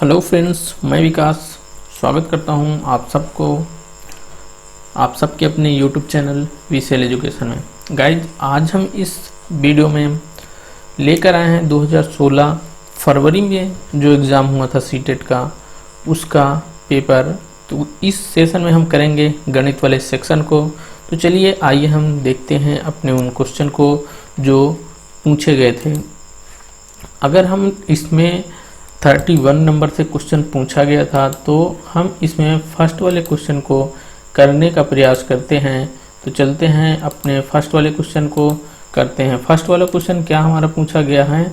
Hello friends, मैं विकास स्वागत करता हूं आप सबके अपने यूट्यूब चैनल वीसेल एजुकेशन में। गाइज, आज हम इस वीडियो में लेकर आए हैं 2016 फरवरी में जो एग्ज़ाम हुआ था सीटेट का, उसका पेपर। तो इस सेशन में हम करेंगे गणित वाले सेक्शन को। तो चलिए आइए हम देखते हैं अपने उन क्वेश्चन को जो पूछे गए थे। अगर हम इसमें 31 नंबर से क्वेश्चन पूछा गया था, तो हम इसमें फर्स्ट वाले क्वेश्चन को करने का प्रयास करते हैं। तो चलते हैं अपने फर्स्ट वाले क्वेश्चन को करते हैं। फर्स्ट वाला क्वेश्चन क्या हमारा पूछा गया है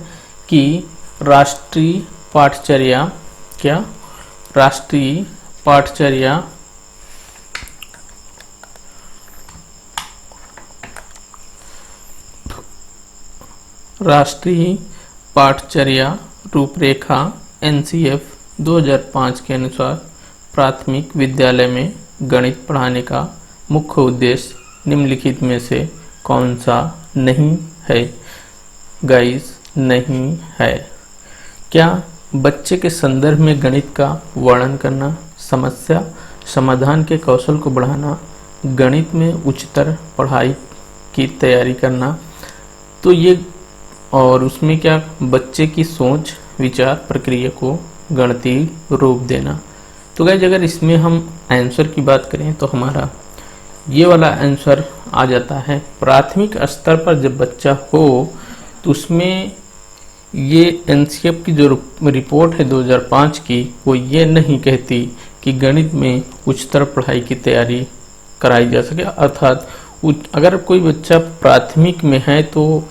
कि राष्ट्रीय पाठचर्या राष्ट्रीय पाठचर्या रूपरेखा एनसीएफ 2005 के अनुसार प्राथमिक विद्यालय में गणित पढ़ाने का मुख्य उद्देश्य निम्नलिखित में से कौन सा नहीं है? गाइस, नहीं है। क्या बच्चे के संदर्भ में गणित का वर्णन करना, समस्या समाधान के कौशल को बढ़ाना, गणित में उच्चतर पढ़ाई की तैयारी करना, तो ये और उसमें क्या बच्चे की सोच विचार प्रक्रिया को गणितीय रूप देना। तो गाइस, अगर इसमें हम आंसर की बात करें तो हमारा ये वाला आंसर आ जाता है। प्राथमिक स्तर पर जब बच्चा हो तो उसमें ये एनसीएफ की जो रिपोर्ट है 2005 की, वो ये नहीं कहती कि गणित में उच्चतर पढ़ाई की तैयारी कराई जा सके। अर्थात अगर कोई बच्चा प्राथमिक में है तो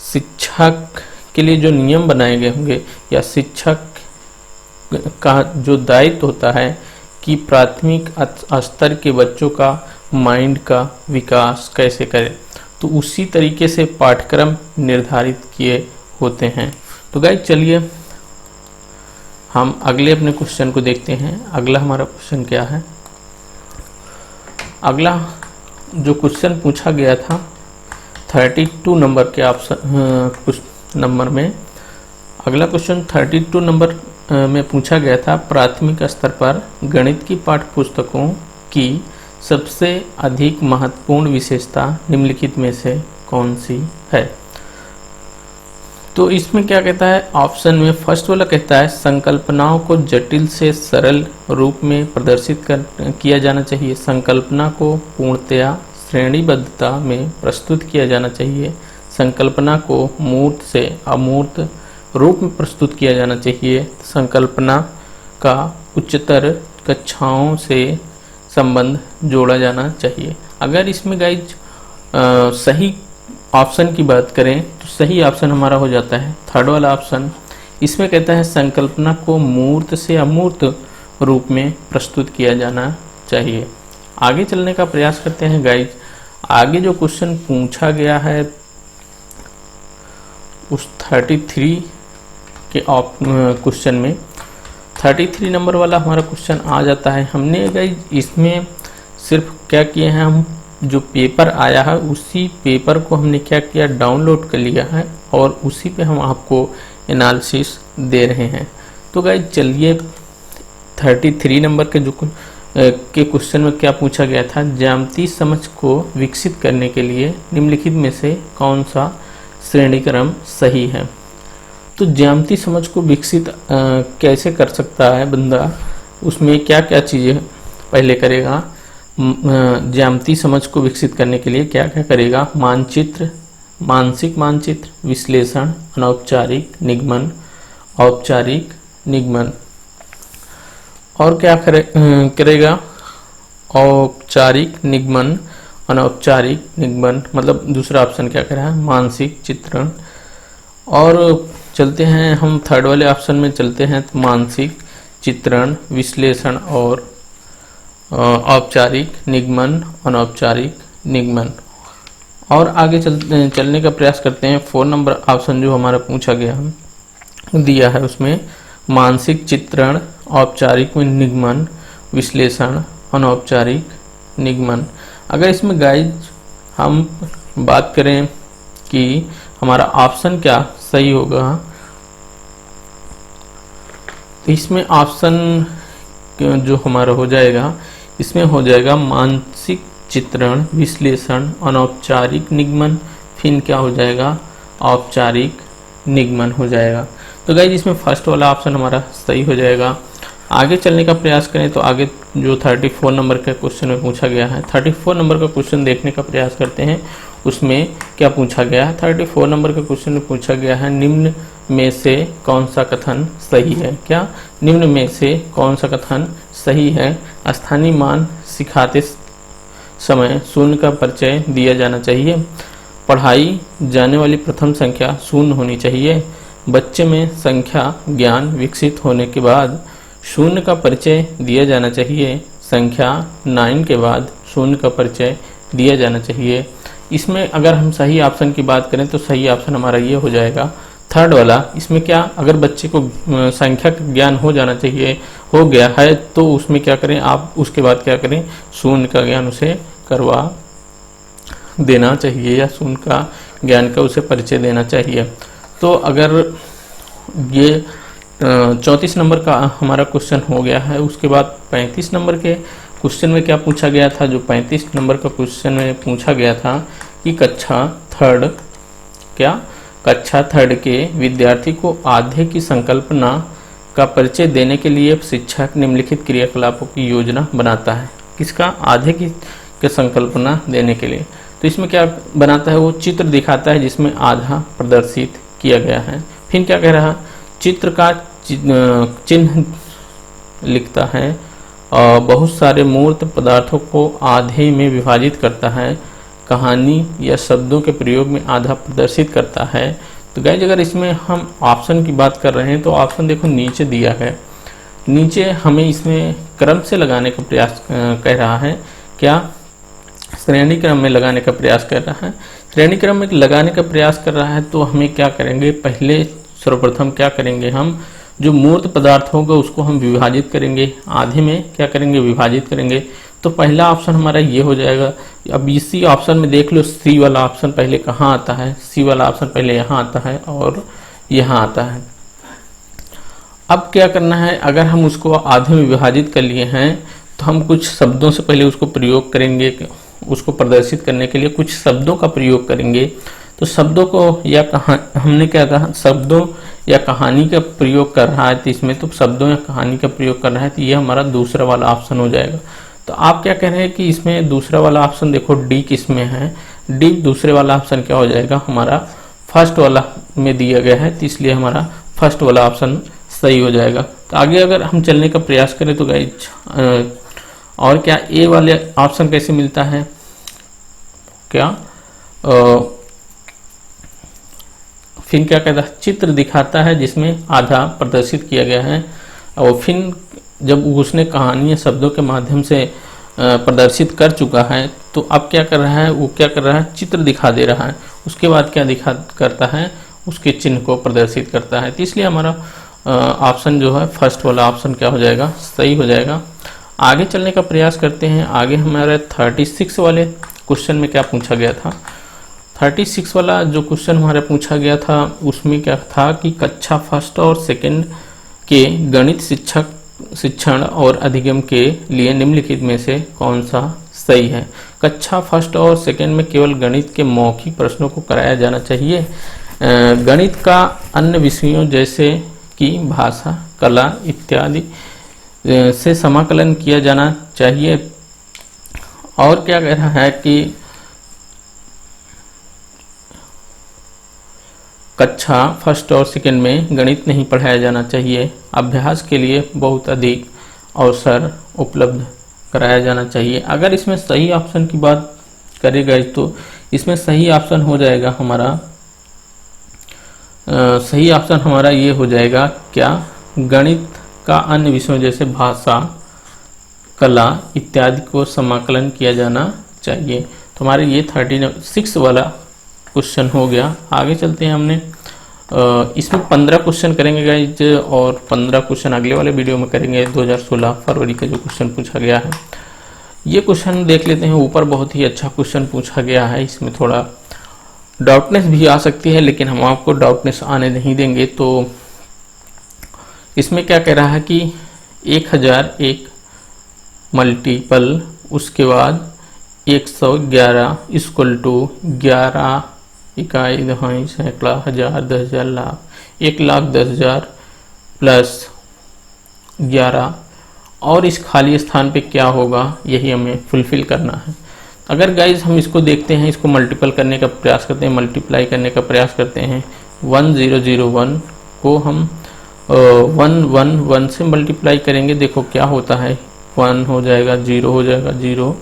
शिक्षक के लिए जो नियम बनाए गए होंगे या शिक्षक का जो दायित्व होता है कि प्राथमिक स्तर के बच्चों का माइंड का विकास कैसे करें, तो उसी तरीके से पाठ्यक्रम निर्धारित किए होते हैं। तो गाइस, चलिए हम अगले अपने क्वेश्चन को देखते हैं। अगला हमारा क्वेश्चन क्या है? अगला जो क्वेश्चन पूछा गया था 32 नंबर के कुछ नंबर में, अगला क्वेश्चन 32 नंबर में पूछा गया था, प्राथमिक स्तर पर गणित की पाठ्यपुस्तकों की सबसे अधिक महत्वपूर्ण विशेषता निम्नलिखित में से कौन सी है? तो इसमें क्या कहता है? ऑप्शन में फर्स्ट वाला कहता है संकल्पनाओं को जटिल से सरल रूप में प्रदर्शित किया जाना चाहिए, संकल्पना को पूर्णतया श्रेणीबद्धता में प्रस्तुत किया जाना चाहिए, संकल्पना को मूर्त से अमूर्त रूप में प्रस्तुत किया जाना चाहिए, संकल्पना का उच्चतर कक्षाओं से संबंध जोड़ा जाना चाहिए। अगर इसमें गाइज सही ऑप्शन की बात करें तो सही ऑप्शन हमारा हो जाता है थर्ड वाला ऑप्शन। इसमें कहता है संकल्पना को मूर्त से अमूर्त रूप में प्रस्तुत किया जाना चाहिए। आगे चलने का प्रयास करते हैं गाइज। आगे जो क्वेश्चन पूछा गया है उस 33 के क्वेश्चन में 33 नंबर वाला हमारा क्वेश्चन आ जाता है। हमने गाइज इसमें सिर्फ क्या किए हैं, हम जो पेपर आया है उसी पेपर को हमने क्या किया, डाउनलोड कर लिया है और उसी पे हम आपको एनालिसिस दे रहे हैं। तो गाइज चलिए 33 नंबर के जो के क्वेश्चन में क्या पूछा गया था, ज्यामितीय समझ को विकसित करने के लिए निम्नलिखित में से कौन सा श्रेणीक्रम सही है? तो ज्यामितीय समझ को विकसित कैसे कर सकता है बंदा, उसमें क्या क्या चीज़ें पहले करेगा? ज्यामितीय समझ को विकसित करने के लिए क्या क्या करेगा? मानचित्र, मानसिक मानचित्र, विश्लेषण, अनौपचारिक निगमन, औपचारिक निगमन। और क्या करेगा? औपचारिक निगमन, अनौपचारिक निगमन, मतलब दूसरा ऑप्शन क्या कर रहा है? मानसिक चित्रण। और चलते हैं हम थर्ड वाले ऑप्शन में चलते हैं, तो मानसिक चित्रण, विश्लेषण और औपचारिक निगमन, अनौपचारिक निगमन। और आगे चलने का प्रयास करते हैं। 4 नंबर ऑप्शन जो हमारा पूछा गया हम दिया है उसमें मानसिक चित्रण, औपचारिक निगमन, विश्लेषण, अनौपचारिक निगमन। अगर इसमें गाइज हम बात करें कि हमारा ऑप्शन क्या सही होगा, तो इसमें ऑप्शन जो हमारा हो जाएगा, इसमें हो जाएगा मानसिक चित्रण, विश्लेषण, अनौपचारिक निगमन, फिर क्या हो जाएगा, औपचारिक निगमन हो जाएगा। तो गाइस इसमें फर्स्ट वाला ऑप्शन हमारा सही हो जाएगा। आगे चलने का प्रयास करें तो आगे जो 34 नंबर का क्वेश्चन में पूछा गया है, 34 नंबर का क्वेश्चन देखने का प्रयास करते हैं। उसमें क्या पूछा गया है, 34 नंबर का क्वेश्चन में पूछा गया है, निम्न में से कौन सा कथन सही है। क्या, निम्न में से कौन सा कथन सही है। स्थानीय मान सिखाते समय शून्य का परिचय दिया जाना चाहिए। पढ़ाई जाने वाली प्रथम संख्या शून्य होनी चाहिए। बच्चे में संख्या ज्ञान विकसित होने के बाद शून्य का परिचय दिया जाना चाहिए। संख्या 9 के बाद शून्य का परिचय दिया जाना चाहिए। इसमें अगर हम सही ऑप्शन की बात करें तो सही ऑप्शन हमारा ये हो जाएगा, थर्ड वाला। इसमें क्या, अगर बच्चे को संख्या का ज्ञान हो जाना चाहिए, हो गया है, तो उसमें क्या करें आप, उसके बाद क्या करें, शून्य का ज्ञान उसे करवा देना चाहिए या शून्य का ज्ञान का उसे परिचय देना चाहिए। तो अगर ये 34 नंबर का हमारा क्वेश्चन हो गया है। उसके बाद 35 नंबर के क्वेश्चन में क्या पूछा गया था, जो 35 नंबर का क्वेश्चन में पूछा गया था कि कक्षा थर्ड के विद्यार्थी को आधे की संकल्पना का परिचय देने के लिए शिक्षक निम्नलिखित क्रियाकलापों की योजना बनाता है। किसका, आधे की संकल्पना देने के लिए। तो इसमें क्या बनाता है, वो चित्र दिखाता है जिसमें आधा प्रदर्शित किया गया है। फिर क्या कह रहा है, चित्र का चिन्ह लिखता है और बहुत सारे मूर्त पदार्थों को आधे में विभाजित करता है। कहानी या शब्दों के प्रयोग में आधा प्रदर्शित करता है। तो गाइस अगर इसमें हम ऑप्शन की बात कर रहे हैं तो ऑप्शन देखो नीचे दिया है। नीचे हमें इसमें क्रम से लगाने का प्रयास कह रहा है। क्या, श्रेणी क्रम में लगाने का प्रयास कर रहा है। श्रेणी क्रम में लगाने का प्रयास कर रहा है तो हमें क्या करेंगे, पहले सर्वप्रथम क्या करेंगे, हम जो मूर्त पदार्थ होगा उसको हम विभाजित करेंगे, आधे में क्या करेंगे, विभाजित करेंगे। तो पहला ऑप्शन हमारा ये हो जाएगा। अब इसी ऑप्शन में देख लो, सी वाला ऑप्शन पहले कहाँ आता है, सी वाला ऑप्शन पहले यहाँ आता है और यहाँ आता है। अब क्या करना है, अगर हम उसको आधे में विभाजित कर लिए हैं तो हम कुछ शब्दों से पहले उसको प्रयोग करेंगे, उसको प्रदर्शित करने के लिए कुछ शब्दों का प्रयोग करेंगे। तो शब्दों को या हमने क्या कहा, शब्दों या कहानी का प्रयोग कर रहा है, तो इसमें तो शब्दों या कहानी का प्रयोग कर रहा है, तो ये हमारा दूसरा वाला ऑप्शन हो जाएगा। तो आप क्या कह रहे हैं कि इसमें दूसरा वाला ऑप्शन देखो, डी किसमें है, डी दूसरे वाला ऑप्शन क्या हो जाएगा, हमारा फर्स्ट वाला में दिया गया है, तो इसलिए हमारा फर्स्ट वाला ऑप्शन सही हो जाएगा। तो आगे अगर हम चलने का प्रयास करें तो गाइस और क्या, ए वाले ऑप्शन कैसे मिलता है, क्या फिर क्या कहता है, चित्र दिखाता है जिसमें आधा प्रदर्शित किया गया है। और फिर जब उसने कहानी या शब्दों के माध्यम से प्रदर्शित कर चुका है तो अब क्या कर रहा है, वो क्या कर रहा है, चित्र दिखा दे रहा है। उसके बाद क्या करता है, उसके चिन्ह को प्रदर्शित करता है। तो इसलिए हमारा ऑप्शन जो है फर्स्ट वाला ऑप्शन क्या हो जाएगा, सही हो जाएगा। आगे चलने का प्रयास करते हैं। आगे हमारे 36 वाले क्वेश्चन में क्या पूछा गया था। 36 वाला जो क्वेश्चन हमारे पूछा गया था उसमें क्या था कि कक्षा फर्स्ट और सेकंड के गणित शिक्षण और अधिगम के लिए निम्नलिखित में से कौन सा सही है। कक्षा फर्स्ट और सेकंड में केवल गणित के मौखिक प्रश्नों को कराया जाना चाहिए। गणित का अन्य विषयों जैसे कि भाषा, कला इत्यादि से समाकलन किया जाना चाहिए। और क्या कह रहा है कि कक्षा फर्स्ट और सेकंड में गणित नहीं पढ़ाया जाना चाहिए। अभ्यास के लिए बहुत अधिक अवसर उपलब्ध कराया जाना चाहिए। अगर इसमें सही ऑप्शन की बात करेगा तो इसमें सही ऑप्शन हो जाएगा हमारा, सही ऑप्शन हमारा ये हो जाएगा क्या, गणित का अन्य विषयों जैसे भाषा, कला इत्यादि को समाकलन किया जाना चाहिए। तो हमारे ये 36 वाला क्वेश्चन हो गया। आगे चलते हैं, हमने इसमें 15 क्वेश्चन करेंगे गाइज और 15 क्वेश्चन अगले वाले वीडियो में करेंगे। 2016 फरवरी का जो क्वेश्चन पूछा गया है ये क्वेश्चन देख लेते हैं। ऊपर बहुत ही अच्छा क्वेश्चन पूछा गया है, इसमें थोड़ा डाउटनेस भी आ सकती है लेकिन हम आपको डाउटनेस आने नहीं देंगे। तो इसमें क्या कह रहा है कि 1001 मल्टीपल उसके बाद 111 इक्वल टू 11 इकाई दहाई सैकड़ा हजार 10,000 लाख 1,10,000 प्लस 11 और इस खाली स्थान पे क्या होगा यही हमें फुलफिल करना है। अगर गाइज हम इसको देखते हैं, इसको मल्टीपल करने का प्रयास करते हैं, मल्टीप्लाई करने का प्रयास करते हैं, 1001 को हम 111 से मल्टीप्लाई करेंगे, देखो क्या होता है, 1 हो जाएगा, 0 हो जाएगा, 0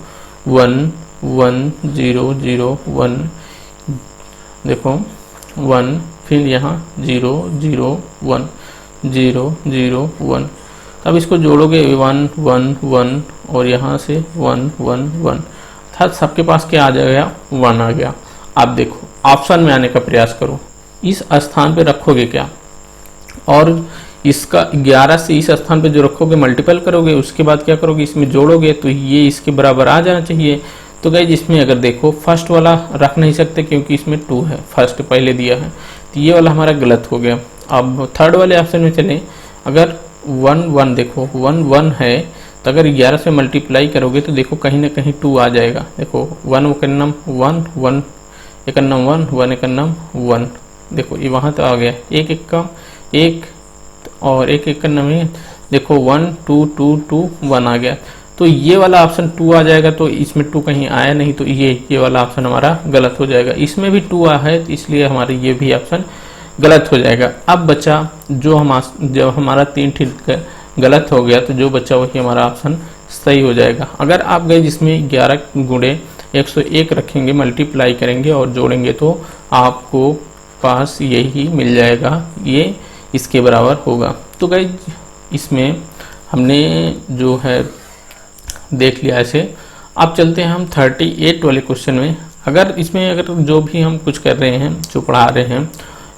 1 1 0 0 1, देखो 1, फिर यहाँ 0 0 1 0 0 1, अब इसको जोड़ोगे 1 1 1 और यहाँ से 1 1 1, अर्थात सबके पास क्या आ जाएगा, 1 आ गया। आप देखो ऑप्शन में आने का प्रयास करो, इस स्थान पे रखोगे क्या, और इसका 11 से इस स्थान पे जो रखोगे मल्टीपल करोगे, उसके बाद क्या करोगे, इसमें जोड़ोगे तो ये इसके बराबर आ जाना चाहिए। तो गाइज इसमें अगर देखो फर्स्ट वाला रख नहीं सकते क्योंकि इसमें 2 है, फर्स्ट पहले दिया है, तो ये वाला हमारा गलत हो गया। अब थर्ड वाले ऑप्शन में चलें, अगर 1 1 देखो 1 1 है, तो अगर 11 से मल्टीप्लाई करोगे तो देखो कहीं ना कहीं 2 आ जाएगा, देखो 1 एकन्नम 1 1 एकन्नम 1 1 एकन्नम 1, देखो ये वहाँ तो आ गया, 1 1 1 और 1 एकन्नम में देखो 1 2 2 2 1 आ गया, तो ये वाला ऑप्शन 2 आ जाएगा, तो इसमें 2 कहीं आया नहीं, तो ये वाला ऑप्शन हमारा गलत हो जाएगा। इसमें भी 2 आया है, तो इसलिए हमारे ये भी ऑप्शन गलत हो जाएगा। अब बचा जो हमारा 3 ठीक गलत हो गया, तो जो बचा वही हमारा ऑप्शन सही हो जाएगा। अगर आप गए जिसमें 11 गुणे 101 रखेंगे, मल्टीप्लाई करेंगे और जोड़ेंगे तो आपको पास यही मिल जाएगा, ये इसके बराबर होगा। तो गाइज इसमें हमने जो है देख लिया ऐसे। अब चलते हैं हम 38 वाले क्वेश्चन में। अगर इसमें अगर जो भी हम कुछ कर रहे हैं, जो पढ़ा रहे हैं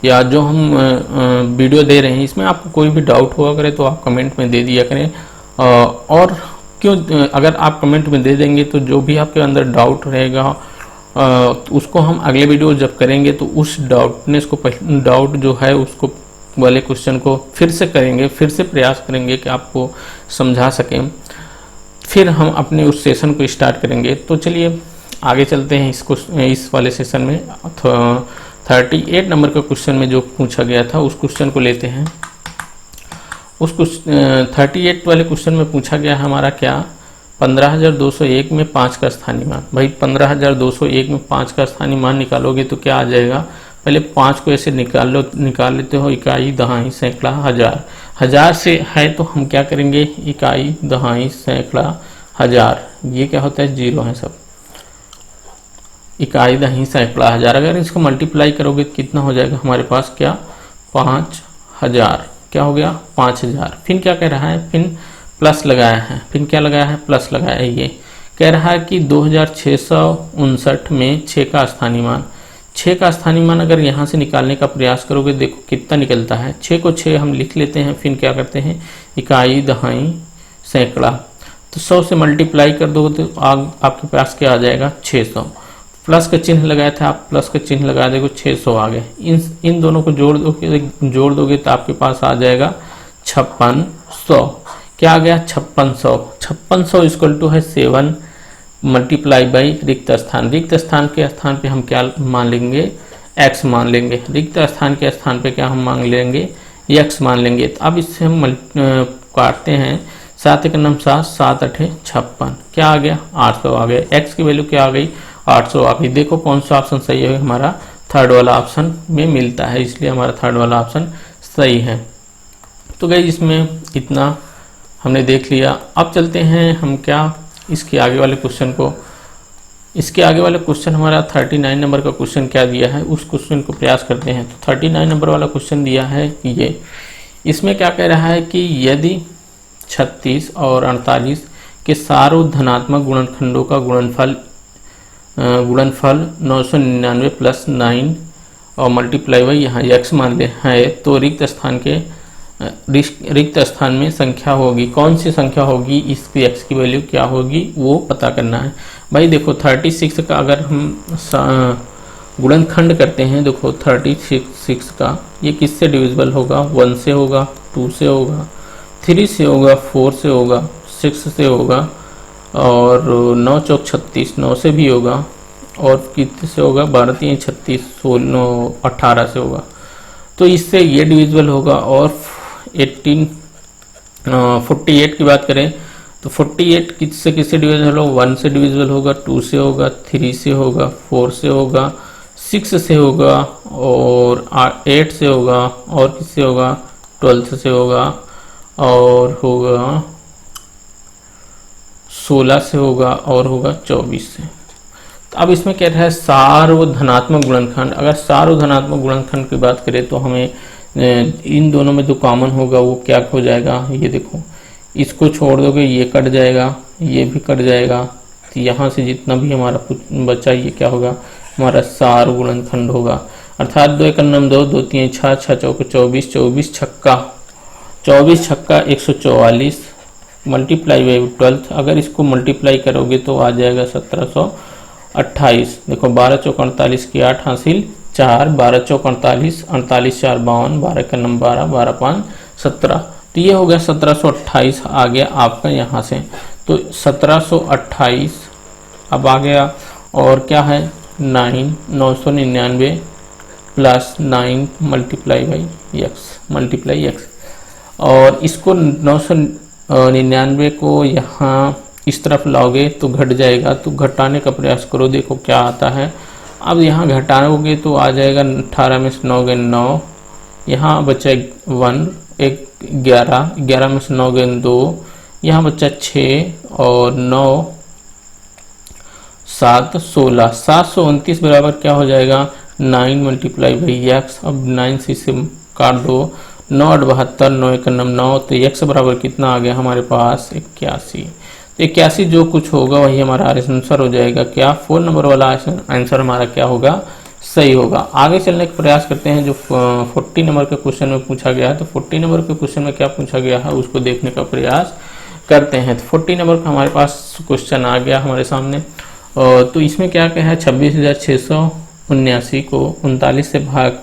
या जो हम वीडियो दे रहे हैं, इसमें आपको कोई भी डाउट हुआ करे तो आप कमेंट में दे दिया करें, और क्यों अगर आप कमेंट में दे देंगे तो जो भी आपके अंदर डाउट रहेगा उसको हम अगले वीडियो जब करेंगे तो उस डाउट जो है उसको वाले क्वेश्चन को फिर से करेंगे, फिर से प्रयास करेंगे कि आपको समझा सकें, फिर हम अपने उस सेशन को स्टार्ट करेंगे। तो चलिए आगे चलते हैं इस वाले सेशन में। 38 नंबर का क्वेश्चन में जो पूछा गया था उस क्वेश्चन को लेते हैं। 38 वाले क्वेश्चन में पूछा गया हमारा क्या, 15,201 में 5 का स्थानीय मान। भाई 15,201 में 5 का स्थानीय मान निकालोगे तो क्या आ जाएगा, पहले 5 को ऐसे निकाल लेते हो, इकाई दहाई सैकड़ा हजार, हजार से है तो हम क्या करेंगे, इकाई दहाई सैकड़ा हजार, ये क्या होता है, 0 है सब, इकाई दहाई सैकड़ा हजार। अगर इसको मल्टीप्लाई करोगे तो कितना हो जाएगा हमारे पास, क्या 5,000, क्या हो गया 5,000। फिर क्या कह रहा है, फिर प्लस लगाया है, फिर क्या लगाया है, प्लस लगाया है। ये कह रहा है कि 2,659 में 6 का स्थानीय मान, 6 का स्थानीय मान अगर यहाँ से निकालने का प्रयास करोगे देखो कितना निकलता है, 6 को 6 हम लिख लेते हैं, फिर क्या करते हैं, इकाई दहाई सैकड़ा, तो 100 से मल्टीप्लाई कर दोगे तो आपके पास क्या आ जाएगा, 600। प्लस का चिन्ह लगाया था, आप प्लस का चिन्ह लगा दोगे, 600 आ गए। इन दोनों को जोड़ दोगे तो आपके पास आ जाएगा 5600। क्या आ गया, 5600। 5600 इक्वल टू है 7 मल्टीप्लाई बाई रिक्त स्थान। रिक्त स्थान के स्थान पे हम क्या मान लेंगे, x मान लेंगे। रिक्त स्थान के स्थान पे क्या हम मान लेंगे, x मान लेंगे। तो अब इससे हम काटते हैं, 7 एक 9 7, 7 8 56, क्या आ गया 800 आ गया। x की वैल्यू क्या आ गई, 800 आ गई। देखो कौन सा ऑप्शन सही है, हमारा थर्ड वाला ऑप्शन में मिलता है, इसलिए हमारा थर्ड वाला ऑप्शन सही है। तो गई इसमें इतना हमने देख लिया। अब चलते हैं हम क्या इसके आगे वाले क्वेश्चन को, इसके आगे वाला क्वेश्चन हमारा 39 नंबर का क्वेश्चन क्या दिया है उस क्वेश्चन को प्रयास करते हैं। तो 39 नंबर वाला क्वेश्चन दिया है ये, इसमें क्या कह रहा है कि यदि 36 और 48 के सारों धनात्मक गुणनखंडों का गुणनफल 999 प्लस 9 और मल्टीप्लाई बाई यहाँ x मान ले है, तो रिक्त स्थान में संख्या होगी, कौन सी संख्या होगी, इसकी x की वैल्यू क्या होगी वो पता करना है। भाई देखो 36 का अगर हम गुणनखंड करते हैं, देखो 36 का ये किससे डिविजिबल होगा, 1 से होगा, 2 से होगा, 3 से होगा, 4 से होगा, 6 से होगा, और 9 चौक 36, 9 से भी होगा, और कितने से होगा, 12 3 36, 16 18 से होगा। तो इससे ये डिविजिबल होगा। और 48 की बात करें तो 48 किससे किससे डिविजिबल होगा, 1 से डिविजिबल होगा, 2 से होगा, 3 से होगा, 4 से होगा, 6 से होगा, और 8 से होगा, और किससे होगा, 12 से होगा, और होगा 16 से होगा, और होगा 24 से। तो अब इसमें क्या है, सार्वधनात्मक गुणनखंड। अगर सार्वधनात्मक गुणनखंड की बात करें तो हमें इन दोनों में जो कॉमन होगा वो क्या हो जाएगा, ये देखो, इसको छोड़ दोगे ये कट जाएगा, ये भी कट जाएगा, तो यहाँ से जितना भी हमारा बचा ये क्या होगा, हमारा सार्वगुणनखंड होगा। अर्थात 2 1 9 2, 2 3 6, 6 चौक 24, 24 छक्का 144 मल्टीप्लाई बाई 12। अगर इसको मल्टीप्लाई करोगे तो आ जाएगा 1728। देखो 12 चौक 48 की 8 हासिल 4, 12 चौक 48, 48 4 52, 12 का नंबर 12, 12 5 17। तो ये हो गया 1728 आ गया आपका यहाँ से। तो 1728 अब आ गया। और क्या है, 999 प्लस 9 मल्टीप्लाई बाई एक्स। और इसको 999 को यहाँ इस तरफ लाओगे तो घट जाएगा, तो घटाने का प्रयास करो, देखो क्या आता है। अब यहाँ घटाओगे तो आ जाएगा 18 में से 9 गए 9, यहाँ बचा 1, एक 11 में से 9 गए 2, यहाँ बचा 6, और 9 7 16, 729 बराबर क्या हो जाएगा, 9 मल्टीप्लाई बाई एक्स। अब 9 से इसे काट दो, 9 8 72, 9 1 9, तो एक्स बराबर कितना आ गया हमारे पास, 81। तो 81 जो कुछ होगा वही हमारा आंसर हो जाएगा। क्या 4 नंबर वाला आंसर हमारा क्या होगा, सही होगा। आगे चलने का प्रयास करते हैं। जो 40 नंबर के क्वेश्चन में पूछा गया है, तो 40 नंबर के क्वेश्चन में क्या पूछा गया है उसको देखने का प्रयास करते हैं। तो 40 नंबर का हमारे पास क्वेश्चन आ गया हमारे सामने। तो इसमें क्या क्या है, 26,679 को 39 से भाग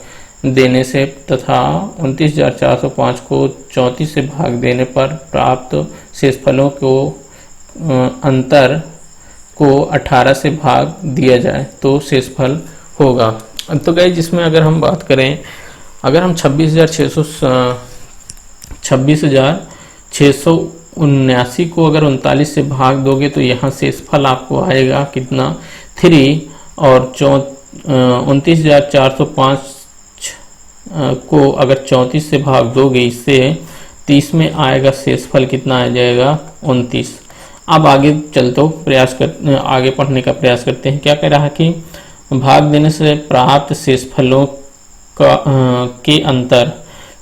देने से तथा 29,405 को 34 से भाग देने पर प्राप्त शेषफलों को अंतर को 18 से भाग दिया जाए तो शेषफल होगा। तो गाइस जिसमें अगर हम बात करें, अगर हम 26,679 को अगर 39 से भाग दोगे तो यहाँ शेषफल आपको आएगा कितना, 3, और 29,405 को अगर 34 से भाग दोगे इससे, 30 में आएगा शेषफल कितना आ जाएगा, 29। अब आगे चलते आगे पढ़ने का प्रयास करते हैं। क्या कह रहा है कि भाग देने से प्राप्त शेषफलों के अंतर,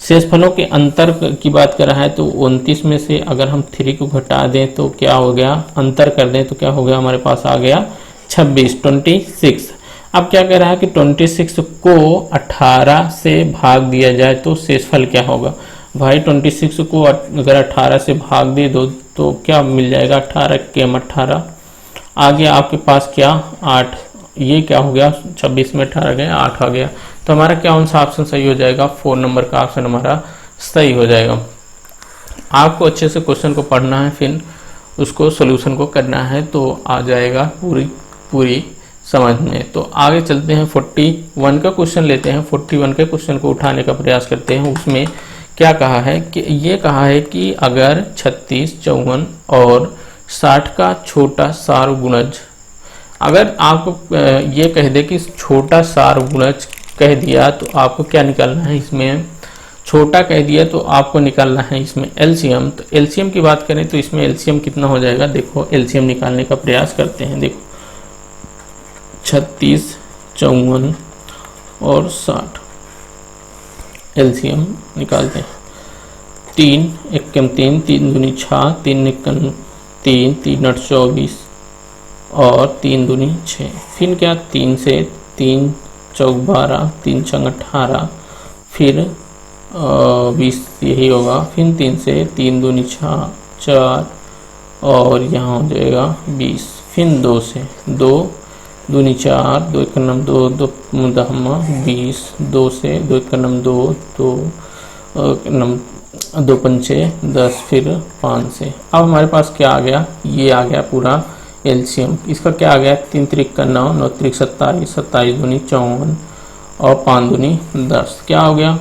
शेषफलों के अंतर की बात कर रहा है। तो 29 में से अगर हम 3 को घटा दें तो क्या हो गया, अंतर कर दें तो क्या हो गया, हमारे पास आ गया 26। अब क्या कह रहा है कि 26 को 18 से भाग दिया जाए तो शेषफल क्या होगा। भाई 26 को अगर 18 से भाग दे दो तो क्या मिल जाएगा, 18 के 18 आ गया आपके पास क्या, 8। ये क्या हो गया, 26 में 18 गया 8 आ गया। तो हमारा क्या कौन सा ऑप्शन सही हो जाएगा, 4 नंबर का ऑप्शन हमारा सही हो जाएगा। आपको अच्छे से क्वेश्चन को पढ़ना है, फिर उसको सोल्यूशन को करना है, तो आ जाएगा पूरी समझ में। तो आगे चलते हैं, 41 का क्वेश्चन लेते हैं। 41 के क्वेश्चन को उठाने का प्रयास करते हैं। उसमें क्या कहा है कि ये कहा है कि अगर 36, 54 और 60 का छोटा सार्वगुणज, अगर आपको ये कह दे कि छोटा सार्वगुणज कह दिया तो आपको क्या निकालना है, इसमें छोटा कह दिया तो आपको निकालना है इसमें एलसीएम। तो एलसीएम की बात करें तो इसमें एलसीएम कितना हो जाएगा, देखो एलसीएम निकालने का प्रयास करते हैं। देखो 36, 54 और 60 एलसीएम निकालते हैं। 3 1 3, 3 दूनी 6, 3 1 3, 3 8 24 और 3 दूनी 6। फिर क्या 3 से 3 चौक 12, 3 छंग 18, फिर 20 यही होगा। फिर 3 से 3 दूनी 6 4 और यहाँ हो जाएगा 20। फिर 2 से 2 दूनी 4, 2 1 2, 2 10 20, 2 से 2 1 2, 2 9 दो पंचे 10, फिर 5 से। अब हमारे पास क्या आ गया, ये आ गया पूरा एलसीएम। इसका क्या आ गया, 3 त्रिक का 9, 9 त्रिक 27, 27 दूनी 54 और 5 दूनी 10। क्या हो गया,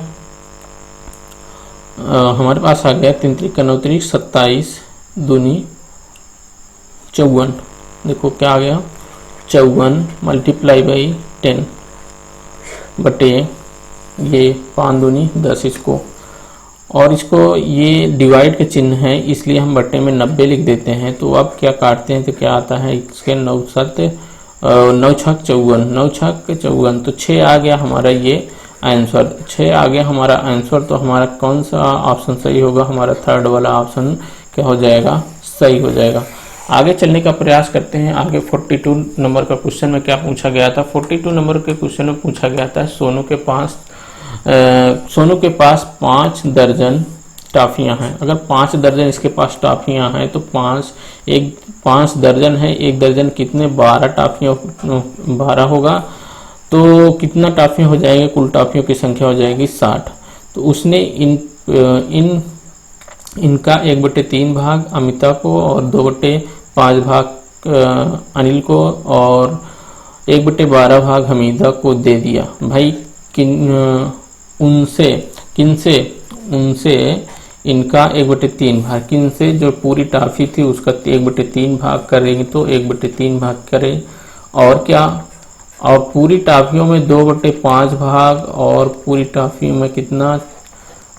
हमारे पास आ गया 3 त्रिक का 9 त्रिक 27 दूनी 54। देखो क्या आ गया, 54 मल्टीप्लाई बाई 10 बटे ये 5 दूनी 10 इसको, और इसको ये डिवाइड का चिन्ह है इसलिए हम बट्टे में 90 लिख देते हैं। तो अब क्या काटते हैं तो क्या आता है, इसके 9 छक 54, 9 छक 54, तो 6 आ गया हमारा ये आंसर, 6 आ गया हमारा आंसर। तो हमारा कौन सा ऑप्शन सही होगा, हमारा थर्ड वाला ऑप्शन क्या हो जाएगा, सही हो जाएगा। आगे चलने का प्रयास करते हैं। आगे 42 नंबर का क्वेश्चन में क्या पूछा गया था, 42 नंबर के क्वेश्चन में पूछा गया था सोनू के पास 5 दर्जन टॉफियां हैं। अगर 5 दर्जन इसके पास टॉफियां हैं तो 5 दर्जन है, 1 दर्जन कितने, 12 टॉफियां, 12 होगा तो कितना टॉफियां हो जाएंगे, कुल टॉफियों की संख्या हो जाएगी 60। तो उसने इनका 1/3 भाग अमिता को और 2/5 भाग अनिल को और 1/12 भाग हमीदा को दे दिया। भाई उनसे इनका 1/3 भाग, किनसे, जो पूरी टॉफी थी उसका 1/3 भाग करेंगे तो 1/3 भाग करें, और क्या, और पूरी टॉफियों में 2/5 भाग और पूरी टॉफियों में कितना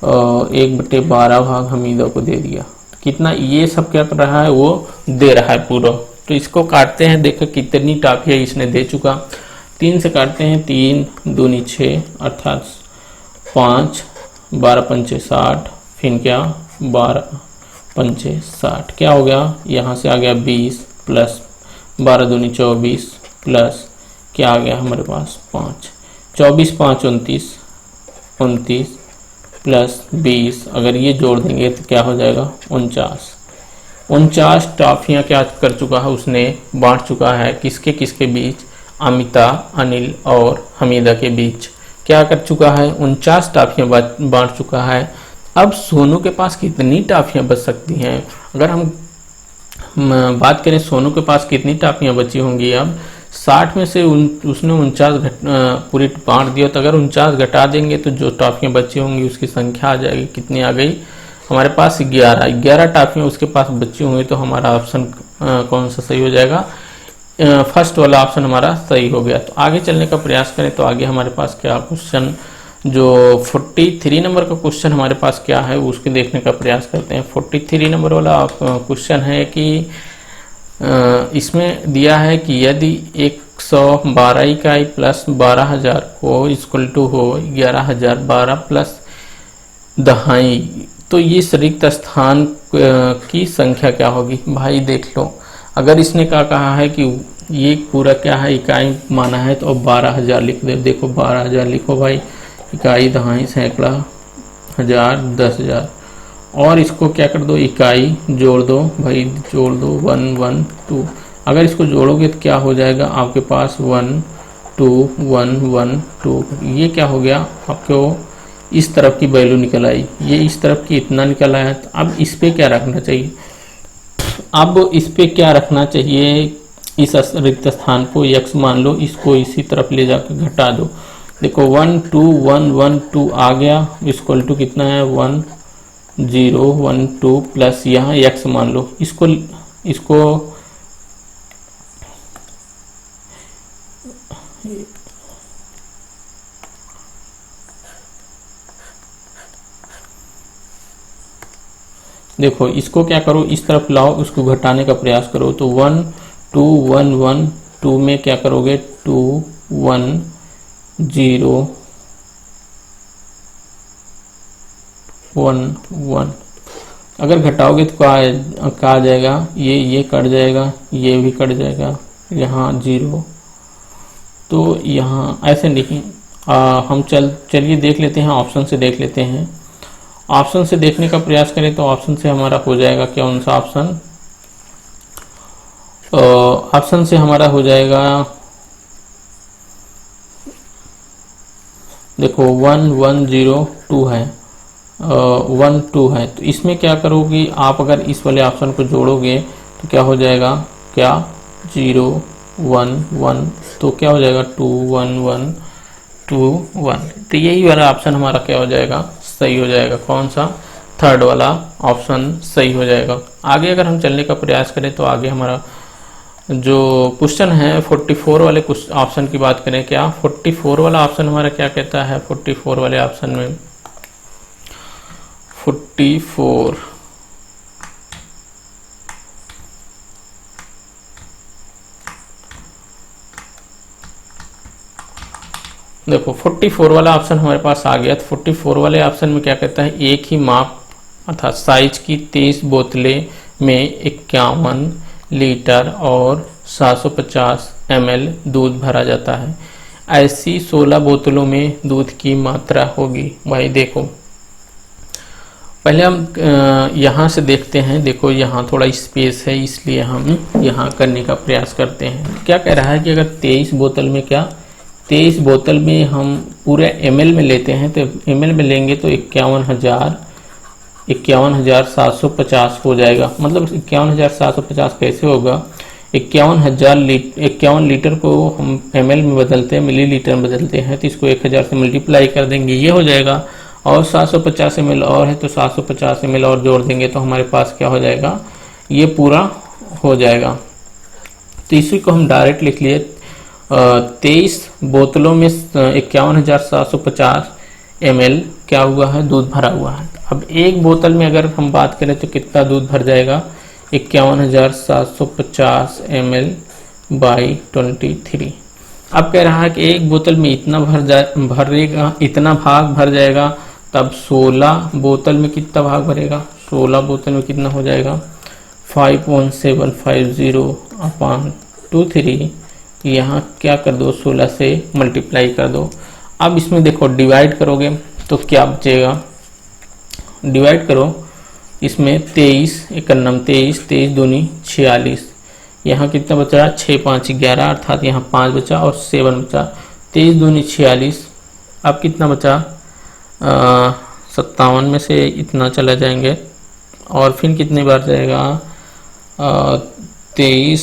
1/12 भाग हमीदा को दे दिया। कितना, ये सब क्या कर रहा है, वो दे रहा है पूरा। तो इसको काटते हैं, देखो कितनी टॉफियां इसने दे चुका। 3 से काटते हैं, 3 दूनी 6 अर्थात 5, 12 पंचे 60, फिर क्या 12 पंचे 60, क्या हो गया, यहाँ से आ गया 20 प्लस 12 दूनी 24 प्लस क्या आ गया हमारे पास 5, 24 5 29, 29 प्लस 20, अगर ये जोड़ देंगे तो क्या हो जाएगा 49 टॉफियाँ क्या कर चुका है, उसने बांट चुका है किसके किसके बीच, अमिता, अनिल और हमीदा के बीच क्या कर चुका है, 49 टॉफियाँ बांट चुका है। अब सोनू के पास कितनी टॉफियाँ बच सकती हैं, अगर हम बात करें सोनू के पास कितनी टॉफियाँ बची होंगी, अब 60 में से उसने 49 पूरी बांट दिया, तो अगर 49 घटा देंगे तो जो टॉफियाँ बची होंगी उसकी संख्या आ जाएगी, कितनी आ गई हमारे पास 11 टॉफियाँ उसके पास बची होंगी। तो हमारा ऑप्शन कौन सा सही हो जाएगा, फर्स्ट वाला ऑप्शन हमारा सही हो गया। तो आगे चलने का प्रयास करें तो आगे हमारे पास क्या क्वेश्चन, जो 43 नंबर का क्वेश्चन हमारे पास क्या है उसके देखने का प्रयास करते हैं। 43 नंबर वाला क्वेश्चन है कि इसमें दिया है कि यदि 112 इकाई प्लस 12,000 को इक्वल टू हो 11,012 प्लस दहाई, तो ये रिक्त स्थान की संख्या क्या होगी। भाई देख लो, अगर इसने क्या कहा है कि ये पूरा क्या है इकाई माना है, तो अब 12,000 लिख दे। देखो 12,000 लिखो भाई, इकाई दहाई सैकड़ा हजार 10,000, और इसको क्या कर दो इकाई जोड़ दो भाई, जोड़ दो 1 1 2। अगर इसको जोड़ोगे तो क्या हो जाएगा आपके पास 1 2 1 1 2, ये क्या हो गया आपको इस तरफ की वैल्यू निकल आई, ये इस तरफ की इतना निकल आया। तो अब इस पे क्या रखना चाहिए, अब इस पे क्या रखना चाहिए, इस रिक्त स्थान को x मान लो, इसको इसी तरफ ले जाकर घटा दो। देखो 1 2 1 1 2 आ गया, इक्वल टू कितना है 1 0 1 2 प्लस यहाँ x मान लो, इसको देखो इसको क्या करो इस तरफ लाओ, उसको घटाने का प्रयास करो। तो 1 2 1 1 2 में क्या करोगे 2 1 0 1 1, अगर घटाओगे तो क्या आ जाएगा, ये कट जाएगा, ये भी कट जाएगा, यहाँ 0। तो यहाँ ऐसे नहीं, हम चलिए देख लेते हैं, ऑप्शन से देख लेते हैं। ऑप्शन से देखने का प्रयास करें तो ऑप्शन से हमारा हो जाएगा कौन सा ऑप्शन, ऑप्शन से हमारा हो जाएगा देखो 1 1 0 2 है, 1 2 है। तो इसमें क्या करोगे आप, अगर इस वाले ऑप्शन को जोड़ोगे तो क्या हो जाएगा, क्या 0 1 1, तो क्या हो जाएगा 2 1 1 2 1। तो यही वाला ऑप्शन हमारा क्या हो जाएगा, सही हो जाएगा। कौन सा, थर्ड वाला ऑप्शन सही हो जाएगा। आगे अगर हम चलने का प्रयास करें तो आगे हमारा जो क्वेश्चन है 44 वाले ऑप्शन की बात करें, क्या 44 वाला ऑप्शन हमारा क्या कहता है। 44 वाले ऑप्शन में 44 देखो 44 वाला ऑप्शन हमारे पास आ गया। तो 44 वाले ऑप्शन में क्या कहता है, एक ही माप अर्थात साइज की 23 बोतलें में 51 लीटर और 750 ml दूध भरा जाता है। ऐसी 16 बोतलों में दूध की मात्रा होगी। भाई देखो पहले हम यहाँ से देखते हैं। देखो यहाँ थोड़ा स्पेस है इसलिए हम यहाँ करने का प्रयास करते हैं। क्या कह रहा है कि अगर 23 बोतल में, क्या 23 बोतल में हम पूरे ml में लेते हैं, तो ml में लेंगे तो 51,750 हो जाएगा। मतलब 51,750 कैसे होगा, 51 लीटर को हम ml में बदलते हैं, मिलीलीटर में बदलते हैं, तो इसको 1000 से मल्टीप्लाई कर देंगे, ये हो जाएगा। और 750 ml और है तो 750 ml और जोड़ देंगे तो हमारे पास क्या हो जाएगा, ये पूरा हो जाएगा। तो इसी को हम डायरेक्ट लिख लिए 23 बोतलों में 51,750 ml क्या हुआ है, दूध भरा हुआ है। अब एक बोतल में अगर हम बात करें तो कितना दूध भर जाएगा, 51,750 ml बाई 23। अब कह रहा है कि एक बोतल में इतना भरेगा, इतना भाग भर जाएगा, तब 16 बोतल में कितना भाग भरेगा, 16 बोतल में कितना हो जाएगा 51750 अपॉन 23। यहाँ क्या कर दो, 16 से मल्टीप्लाई कर दो। अब इसमें देखो डिवाइड करोगे तो क्या बचेगा, डिवाइड करो इसमें 23 एकन्नम 23 दूनी 46, यहाँ कितना बचा 6 5 11 अर्थात यहाँ 5 बचा और 7 बचा, 23 दूनी 46। अब कितना बचा 57 में से इतना चला जाएंगे और फिर कितनी बार जाएगा 23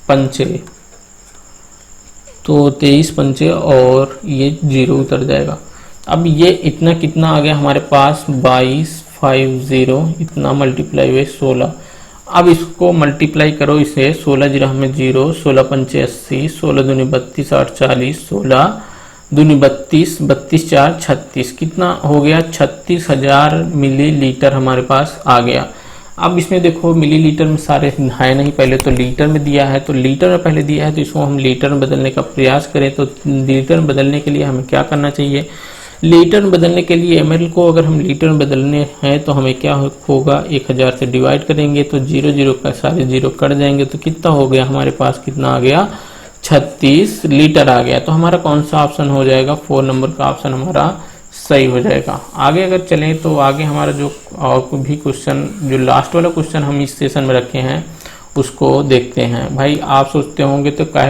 पंचे, तो 23 पंचे और ये 0 उतर जाएगा। अब ये इतना कितना आ गया हमारे पास 2250, इतना मल्टीप्लाई हुए 16। अब इसको मल्टीप्लाई करो इसे, 16 जीरो हमें 0, 16 पंचे 80, 16 दूनी 32 8 40, 16 दूनी 32, 32 4 36, कितना हो गया 36,000 मिलीलीटर हमारे पास आ गया। अब इसमें देखो मिलीलीटर में सारे है नहीं, पहले तो लीटर में दिया है, तो लीटर में पहले दिया है तो इसको हम लीटर में बदलने का प्रयास करें। तो लीटर में बदलने के लिए हमें क्या करना चाहिए, लीटर में बदलने के लिए ml को अगर हम लीटर में बदलने हैं तो हमें क्या होगा 1000 से डिवाइड करेंगे तो 0 0 का सारे 0 कट जाएंगे, तो कितना हो गया हमारे पास, कितना आ गया 36 लीटर आ गया। तो हमारा कौन सा ऑप्शन हो जाएगा, 4 नंबर का ऑप्शन हमारा सही हो जाएगा। आगे अगर चलें तो आगे हमारा जो और भी क्वेश्चन, जो लास्ट वाला क्वेश्चन हम इस सेशन में रखे हैं उसको देखते हैं। भाई आप सोचते होंगे तो क्या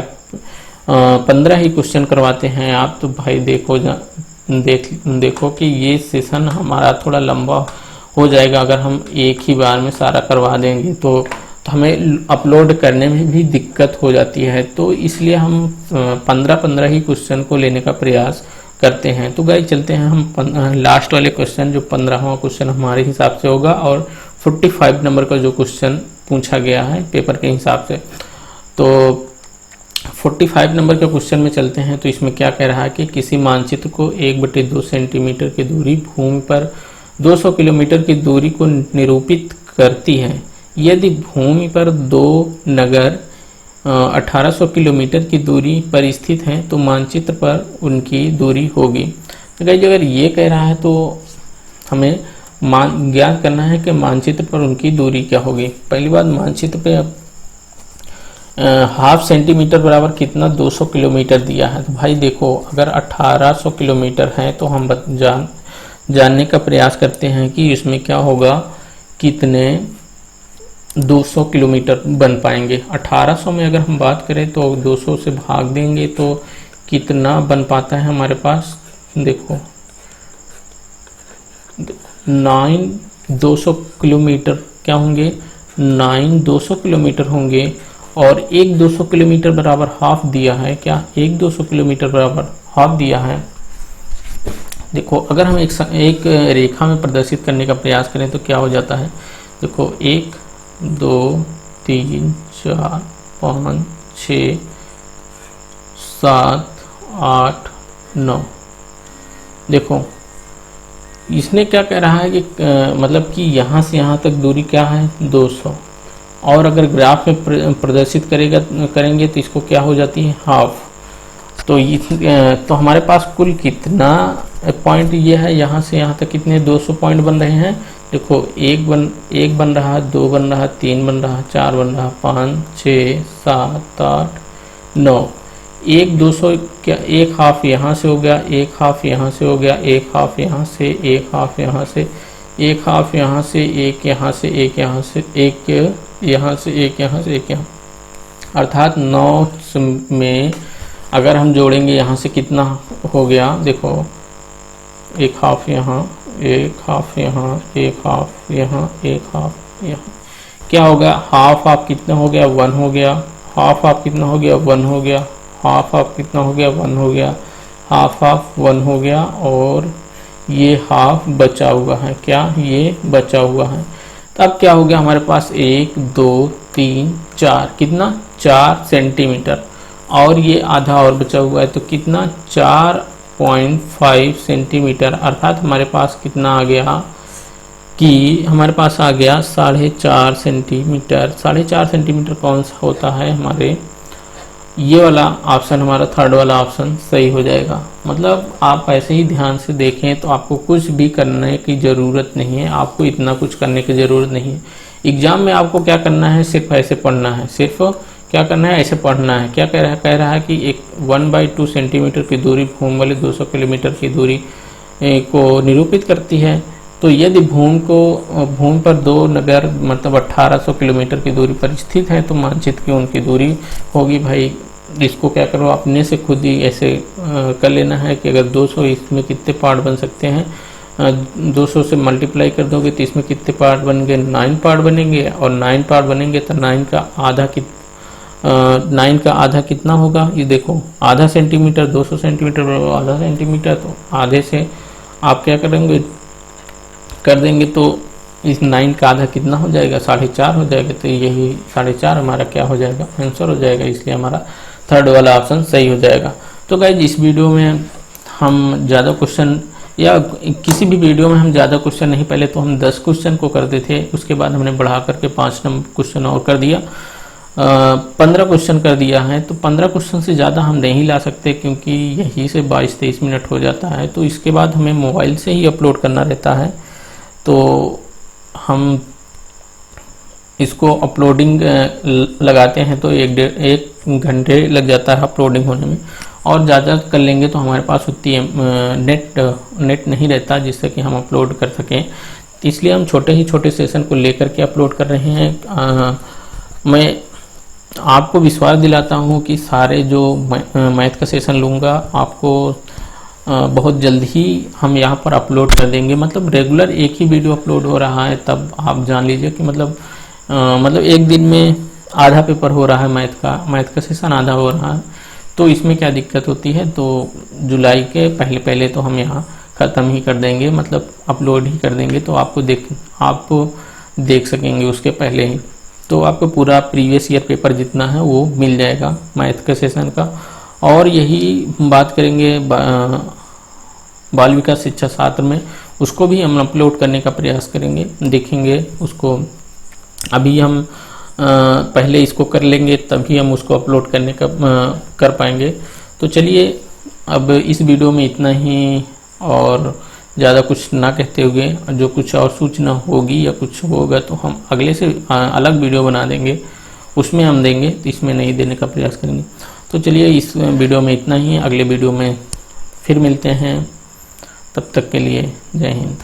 15 ही क्वेश्चन करवाते हैं आप, तो भाई देखो कि ये सेशन हमारा थोड़ा लंबा हो जाएगा। अगर हम एक ही बार में सारा करवा देंगे तो हमें अपलोड करने में भी दिक्कत हो जाती है, तो इसलिए हम 15 ही क्वेश्चन को लेने का प्रयास करते हैं। तो गाइस चलते हैं हम लास्ट वाले क्वेश्चन, जो 15वां क्वेश्चन हमारे हिसाब से होगा और 45 नंबर का जो क्वेश्चन पूछा गया है पेपर के हिसाब से। तो 45 नंबर के क्वेश्चन में चलते हैं। तो इसमें क्या कह रहा है कि किसी मानचित्र को 1/2 सेंटीमीटर की दूरी भूमि पर 200 किलोमीटर की दूरी को निरूपित करती है। यदि भूमि पर 2 नगर 1800 किलोमीटर की दूरी पर स्थित हैं तो मानचित्र पर उनकी दूरी होगी। तो गाइस अगर ये कह रहा है तो हमें ज्ञात करना है कि मानचित्र पर उनकी दूरी क्या होगी। पहली बात, मानचित्र पे हाफ सेंटीमीटर बराबर कितना 200 किलोमीटर दिया है। तो भाई देखो अगर 1800 किलोमीटर है तो हम जानने का प्रयास करते हैं कि इसमें क्या होगा, कितने 200 किलोमीटर बन पाएंगे। 1800 में अगर हम बात करें तो 200 से भाग देंगे तो कितना बन पाता है हमारे पास, देखो 200 किलोमीटर क्या होंगे, 200 किलोमीटर होंगे। और 200 किलोमीटर बराबर हाफ दिया है, क्या 200 किलोमीटर बराबर हाफ दिया है। देखो अगर हम एक रेखा में प्रदर्शित करने का प्रयास करें तो क्या हो जाता है, देखो 1 2 3 4 5 6 7 8 9। देखो इसने क्या कह रहा है कि मतलब कि यहाँ से यहाँ तक दूरी क्या है 200, और अगर ग्राफ में प्रदर्शित करेंगे तो इसको क्या हो जाती है हाफ। तो हमारे पास कुल कितना पॉइंट ये है, यहाँ से यहाँ तक कितने 200 पॉइंट बन रहे हैं। देखो एक बन रहा, 2 बन रहा, 3 बन रहा, 4 बन रहा, 5 6 7 8 9। 200 क्या, एक हाफ यहाँ से हो गया, एक हाफ यहाँ से हो गया, एक हाफ यहाँ से, एक हाफ यहाँ से, एक हाफ यहाँ से, एक यहाँ से, एक यहाँ से, एक यहाँ से, एक यहाँ से, एक यहाँ, अर्थात 9 में अगर हम जोड़ेंगे यहाँ से कितना हो गया, देखो एक हाफ यहाँ, एक हाफ यहाँ, एक हाफ यहाँ, एक हाफ यहाँ, क्या होगा हाफ हाफ कितना हो गया 1 हो गया, हाफ हाफ कितना हो गया 1 हो गया, हाफ हाफ कितना हो गया 1 हो गया, हाफ हाफ 1 हो गया, और ये हाफ बचा हुआ है, क्या ये बचा हुआ है। तब क्या हो गया हमारे पास 1 2 3 4, कितना 4 सेंटीमीटर, और ये आधा और बचा हुआ है तो कितना 4.5 सेंटीमीटर, अर्थात हमारे पास कितना आ गया कि हमारे पास आ गया 4.5 सेंटीमीटर। 4.5 सेंटीमीटर कौन सा होता है, हमारे ये वाला ऑप्शन, हमारा थर्ड वाला ऑप्शन सही हो जाएगा। मतलब आप ऐसे ही ध्यान से देखें तो आपको कुछ भी करने की ज़रूरत नहीं है, आपको इतना कुछ करने की ज़रूरत नहीं है। एग्जाम में आपको क्या करना है, सिर्फ ऐसे पढ़ना है, सिर्फ क्या करना है ऐसे पढ़ना है। क्या कह रहा है कि एक 1/2 सेंटीमीटर की दूरी भूमि वाले 200 किलोमीटर की दूरी को निरूपित करती है। तो यदि भूमि पर दो नगर मतलब 1800 किलोमीटर की दूरी पर स्थित है तो मानचित्र की उनकी दूरी होगी। भाई इसको क्या करो, अपने से खुद ही ऐसे कर लेना है कि अगर 200 इसमें कितने पार्ट बन सकते हैं, 200 से मल्टीप्लाई कर दोगे तो इसमें कितने पार्ट बनेंगे, 9 पार्ट बनेंगे, और 9 पार्ट बनेंगे तो 9 का आधा कितना होगा, ये देखो आधा सेंटीमीटर, 200 सेंटीमीटर आधा सेंटीमीटर, तो आधे से आप क्या करेंगे कर देंगे तो इस 9 का आधा कितना हो जाएगा 4.5 हो जाएगा। तो यही 4.5 हमारा क्या हो जाएगा आंसर हो जाएगा, इसलिए हमारा थर्ड वाला ऑप्शन सही हो जाएगा। तो गाइज इस वीडियो में हम ज़्यादा क्वेश्चन या किसी भी वीडियो में हम ज़्यादा क्वेश्चन नहीं, पहले तो हम 10 क्वेश्चन को करते थे, उसके बाद हमने बढ़ा करके 5 नंबर क्वेश्चन और कर दिया, 15 क्वेश्चन कर दिया है। तो 15 क्वेश्चन से ज़्यादा हम नहीं ला सकते क्योंकि यही से 22-23 मिनट हो जाता है। तो इसके बाद हमें मोबाइल से ही अपलोड करना रहता है, तो हम इसको अपलोडिंग लगाते हैं तो 1 घंटे लग जाता है अपलोडिंग होने में, और ज़्यादा कर लेंगे तो हमारे पास उतनी नेट नहीं रहता जिससे कि हम अपलोड कर सकें। इसलिए हम छोटे सेशन को लेकर के अपलोड कर रहे हैं। मैं आपको विश्वास दिलाता हूं कि सारे जो मैथ का सेशन लूँगा आपको बहुत जल्द ही हम यहाँ पर अपलोड कर देंगे। मतलब रेगुलर एक ही वीडियो अपलोड हो रहा है, तब आप जान लीजिए कि मतलब एक दिन में आधा पेपर हो रहा है, मैथ का सेशन आधा हो रहा है। तो इसमें क्या दिक्कत होती है, तो जुलाई के पहले तो हम यहाँ ख़त्म ही कर देंगे, मतलब अपलोड ही कर देंगे, तो आप देख सकेंगे उसके पहले ही। तो आपको पूरा प्रीवियस ईयर पेपर जितना है वो मिल जाएगा मैथ के सेशन का। और यही बात करेंगे बाल विकास शिक्षा शास्त्र में, उसको भी हम अपलोड करने का प्रयास करेंगे, देखेंगे उसको। अभी हम पहले इसको कर लेंगे तभी हम उसको अपलोड करने का कर पाएंगे। तो चलिए अब इस वीडियो में इतना ही, और ज़्यादा कुछ ना कहते हुए जो कुछ और सूचना होगी या कुछ होगा तो हम अगले से अलग वीडियो बना देंगे, उसमें हम देंगे, तो इसमें नहीं देने का प्रयास करेंगे। तो चलिए इस वीडियो में इतना ही, अगले वीडियो में फिर मिलते हैं, तब तक के लिए जय हिंद।